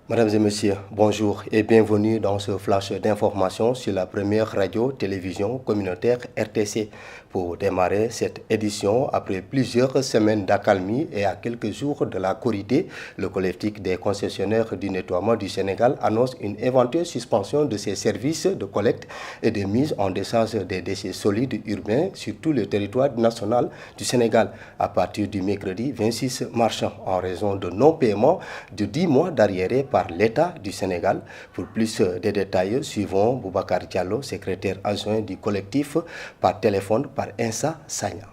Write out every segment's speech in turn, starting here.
Mesdames et messieurs, bonjour et bienvenue dans ce flash d'information sur la première radio-télévision communautaire RTC. Pour démarrer cette édition, après plusieurs semaines d'accalmie et à quelques jours de la Korité, le collectif des concessionnaires du nettoiement du Sénégal annonce une éventuelle suspension de ses services de collecte et de mise en décharge des déchets solides urbains sur tout le territoire national du Sénégal à partir du mercredi 26 mars en raison de non-paiement de 10 mois d'arriérés par l'État du Sénégal. Pour plus de détails, suivons Boubacar Diallo, secrétaire adjoint du collectif, par téléphone par Insa Sagna.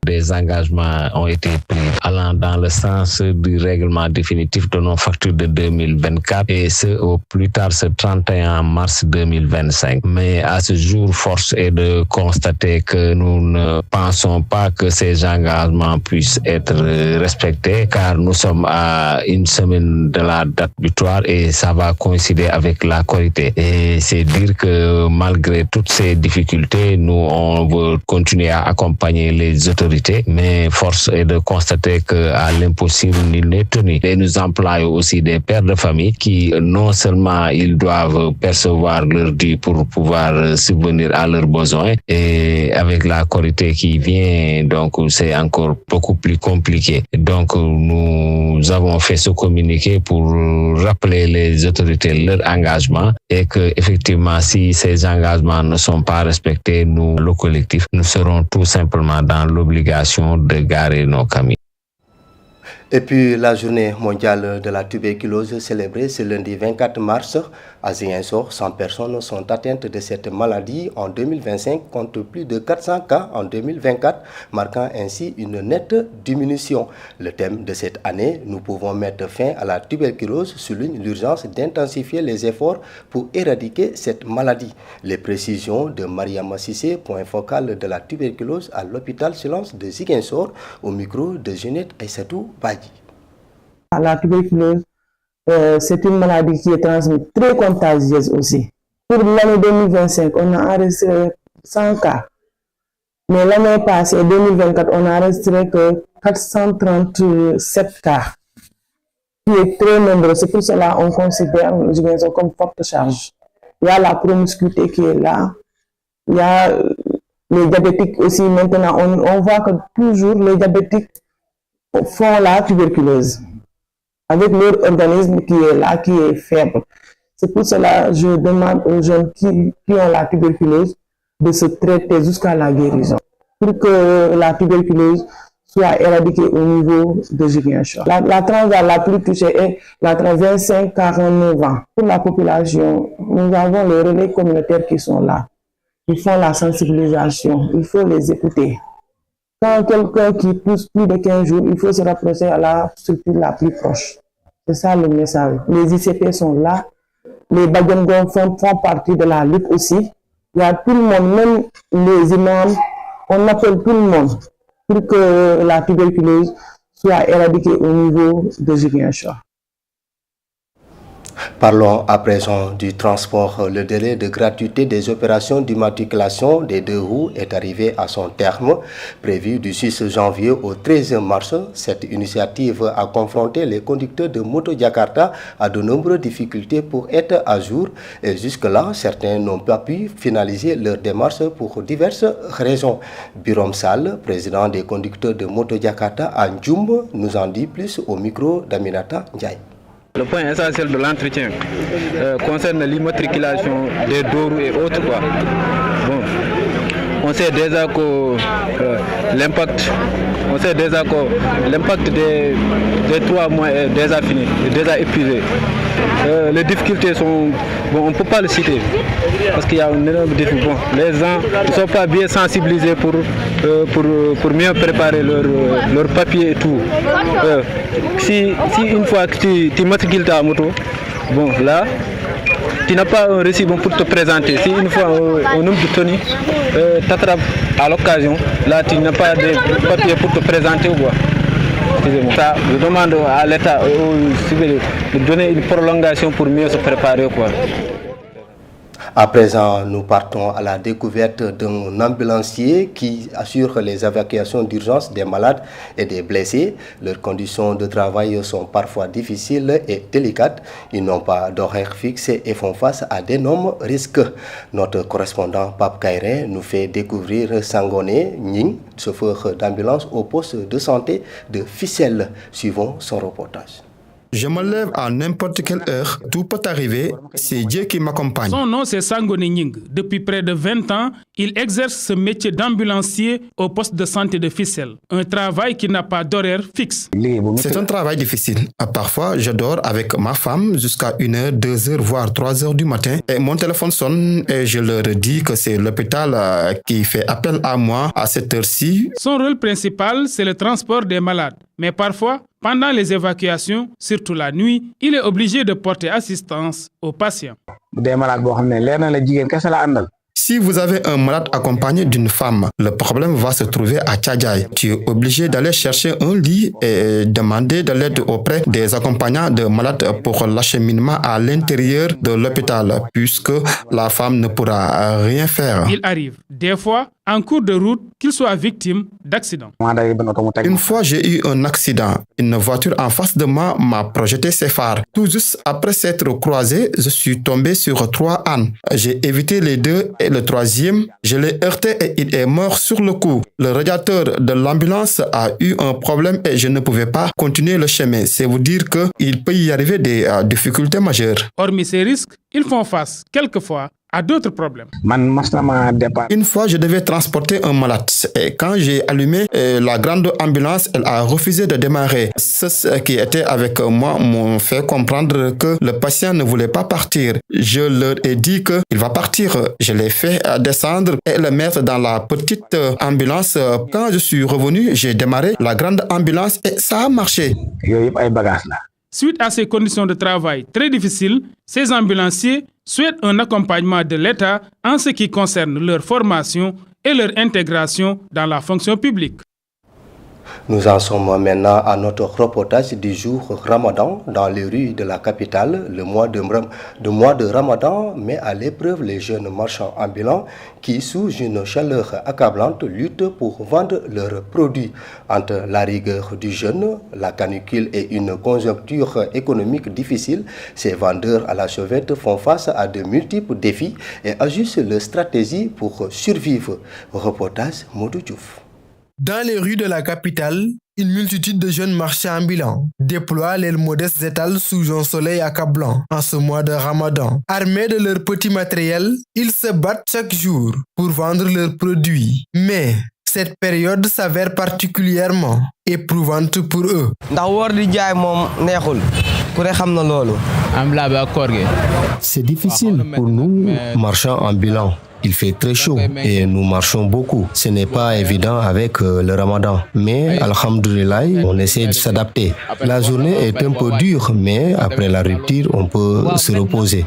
Des engagements ont été pris allant dans le sens du règlement définitif de nos factures de 2024 et ce au plus tard ce 31 mars 2025. Mais à ce jour, force est de constater que nous ne pensons pas que ces engagements puissent être respectés car nous sommes à une semaine de la date butoir et ça va coïncider avec la Korité. Et c'est dire que malgré toutes ces difficultés, nous on veut continuer à accompagner les autorités. Mais force est de constater qu'à l'impossible, nul n'est tenu. Et nous employons aussi des pères de famille qui, non seulement ils doivent percevoir leur dû pour pouvoir subvenir à leurs besoins, et avec la Korité qui vient, donc c'est encore beaucoup plus compliqué. Donc nous avons fait ce communiqué pour rappeler les autorités leur engagement et que effectivement, si ces engagements ne sont pas respectés, nous, le collectif, nous serons tout simplement dans l'obligation de garer nos camions. Et puis la journée mondiale de la tuberculose célébrée ce lundi 24 mars à Ziguinchor, 100 personnes sont atteintes de cette maladie en 2025 contre plus de 400 cas en 2024, marquant ainsi une nette diminution. Le thème de cette année, nous pouvons mettre fin à la tuberculose, souligne l'urgence d'intensifier les efforts pour éradiquer cette maladie. Les précisions de Mariama Sissé, point focal de la tuberculose à l'hôpital Silence de Ziguinchor, au micro de Jeannette Aïssatou Badji. La tuberculose, c'est une maladie qui est transmise très contagieuse aussi. Pour l'année 2025, on a enregistré 100 cas. Mais l'année passée, 2024, on a enregistré que 437 cas, qui est très nombreux. C'est pour cela qu'on considère nous comme forte charge. Il y a la promiscuité qui est là. Il y a les diabétiques aussi. Maintenant, on voit que toujours les diabétiques font la tuberculose, avec leur organisme qui est là, qui est faible. C'est pour cela que je demande aux jeunes qui ont la tuberculose de se traiter jusqu'à la guérison, pour que la tuberculose soit éradiquée au niveau de Ziguinchor. La tranche la plus touchée est la tranche 25-49 ans. Pour la population, nous avons les relais communautaires qui sont là. Ils font la sensibilisation, il faut les écouter. Quand quelqu'un qui pousse plus de 15 jours, il faut se rapprocher à la structure la plus proche. C'est ça le message. Les ICP sont là. Les Bagongons font partie de la lutte aussi. Il y a tout le monde, même les imams. On appelle tout le monde pour que la tuberculose soit éradiquée au niveau de Ziguinchor. Parlons à présent du transport. Le délai de gratuité des opérations d'immatriculation des deux roues est arrivé à son terme, prévu du 6 janvier au 13 mars. Cette initiative a confronté les conducteurs de moto Jakarta à de nombreuses difficultés pour être à jour. Et jusque-là, certains n'ont pas pu finaliser leur démarche pour diverses raisons. Birom Sall, président des conducteurs de moto Jakarta à Ndjoum, nous en dit plus au micro d'Aminata Ndiaye. Le point essentiel de l'entretien concerne l'immatriculation des deux roues et autres. Bon, on sait déjà que l'impact des 3 mois est déjà fini, est déjà épuisé. Les difficultés sont... Bon, on ne peut pas le citer parce qu'il y a une énorme difficulté. Bon, les gens ne sont pas bien sensibilisés pour mieux préparer leur papier et tout. Si une fois que tu matricules ta moto, bon là, tu n'as pas un récit bon pour te présenter. Si une fois un homme de tenue t'attrape à l'occasion, là tu n'as pas de papier pour te présenter ou quoi. Ça, je demande à l'État de donner une prolongation pour mieux se préparer, quoi. À présent, nous partons à la découverte d'un ambulancier qui assure les évacuations d'urgence des malades et des blessés. Leurs conditions de travail sont parfois difficiles et délicates. Ils n'ont pas d'horaire fixe et font face à d'énormes risques. Notre correspondant Pape Kairé nous fait découvrir Sangoné Ning, chauffeur d'ambulance au poste de santé de Fissel. Suivons son reportage. Je me lève à n'importe quelle heure, tout peut arriver, c'est Dieu qui m'accompagne. Son nom c'est Sangoné Ning. Depuis près de 20 ans, il exerce ce métier d'ambulancier au poste de santé de Fissel. Un travail qui n'a pas d'horaire fixe. C'est un travail difficile. Parfois, je dors avec ma femme jusqu'à 1h, 2h, voire 3h du matin. Et mon téléphone sonne et je leur dis que c'est l'hôpital qui fait appel à moi à cette heure-ci. Son rôle principal, c'est le transport des malades. Mais parfois, pendant les évacuations, surtout la nuit, il est obligé de porter assistance aux patients. Si vous avez un malade accompagné d'une femme, le problème va se trouver à Tchadjaï. Tu es obligé d'aller chercher un lit et demander de l'aide auprès des accompagnants de malades pour l'acheminement à l'intérieur de l'hôpital, puisque la femme ne pourra rien faire. Il arrive, des fois, en cours de route, qu'il soit victime d'accident. Une fois, j'ai eu un accident. Une voiture en face de moi m'a projeté ses phares. Tout juste après s'être croisé, je suis tombé sur 3 ânes. J'ai évité les 2 et le 3e, je l'ai heurté et il est mort sur le coup. Le radiateur de l'ambulance a eu un problème et je ne pouvais pas continuer le chemin. C'est vous dire qu'il peut y arriver des difficultés majeures. Hormis ces risques, ils font face, quelquefois, à d'autres problèmes. Une fois, je devais transporter un malade et quand j'ai allumé la grande ambulance, elle a refusé de démarrer. Ceux qui étaient avec moi m'ont fait comprendre que le patient ne voulait pas partir. Je leur ai dit qu'il va partir. Je l'ai fait descendre et le mettre dans la petite ambulance. Quand je suis revenu, j'ai démarré la grande ambulance et ça a marché. Suite à ces conditions de travail très difficiles, ces ambulanciers souhaitent un accompagnement de l'État en ce qui concerne leur formation et leur intégration dans la fonction publique. Nous en sommes maintenant à notre reportage du jour Ramadan dans les rues de la capitale. Le mois de Ramadan met à l'épreuve les jeunes marchands ambulants qui, sous une chaleur accablante, luttent pour vendre leurs produits. Entre la rigueur du jeûne, la canicule et une conjoncture économique difficile, ces vendeurs à la sauvette font face à de multiples défis et ajustent leur stratégie pour survivre. Reportage Modou Diouf. Dans les rues de la capitale, une multitude de jeunes marchands ambulants déploient leurs modestes étals sous un soleil accablant en ce mois de Ramadan. Armés de leur petit matériel, ils se battent chaque jour pour vendre leurs produits. Mais cette période s'avère particulièrement éprouvante pour eux. C'est difficile pour nous, marchands ambulants. Il fait très chaud et nous marchons beaucoup. Ce n'est pas évident avec le Ramadan. Mais, alhamdoulilah, on essaie de s'adapter. La journée est un peu dure, mais après la rupture, on peut se reposer.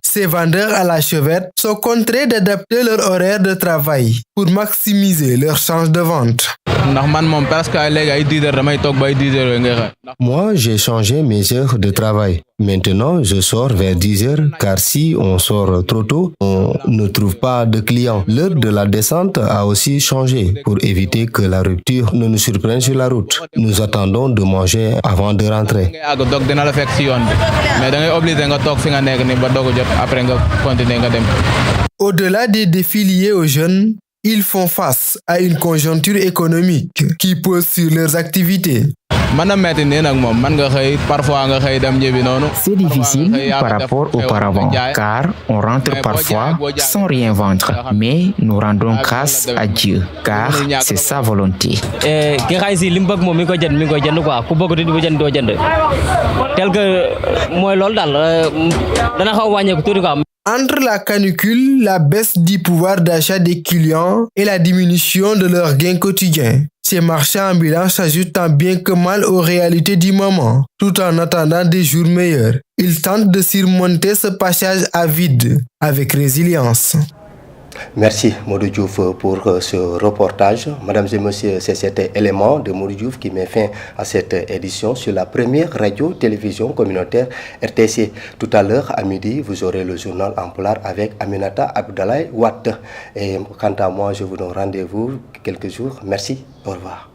Ces vendeurs à la chevette sont contraints d'adapter leur horaire de travail pour maximiser leur chance de vente. Moi, j'ai changé mes heures de travail. Maintenant, je sors vers 10 heures, car si on sort trop tôt, on ne trouve pas de clients. L'heure de la descente a aussi changé pour éviter que la rupture ne nous surprenne sur la route. Nous attendons de manger avant de rentrer. Au-delà des défis liés aux jeunes, ils font face à une conjoncture économique qui pose sur leurs activités. C'est difficile par rapport auparavant, car on rentre parfois sans rien vendre. Mais nous rendons grâce à Dieu, car c'est sa volonté. Entre la canicule, la baisse du pouvoir d'achat des clients et la diminution de leurs gains quotidiens, ces marchands ambulants s'ajoutent tant bien que mal aux réalités du moment, tout en attendant des jours meilleurs. Ils tentent de surmonter ce passage à vide avec résilience. Merci Modou Diouf pour ce reportage. Mesdames et messieurs, c'est cet élément de Modou Diouf qui met fin à cette édition sur la première radio-télévision communautaire RTC. Tout à l'heure, à midi, vous aurez le journal en pulaar avec Aminata Abdoulaye Wade. Et quant à moi, je vous donne rendez-vous quelques jours. Merci, au revoir.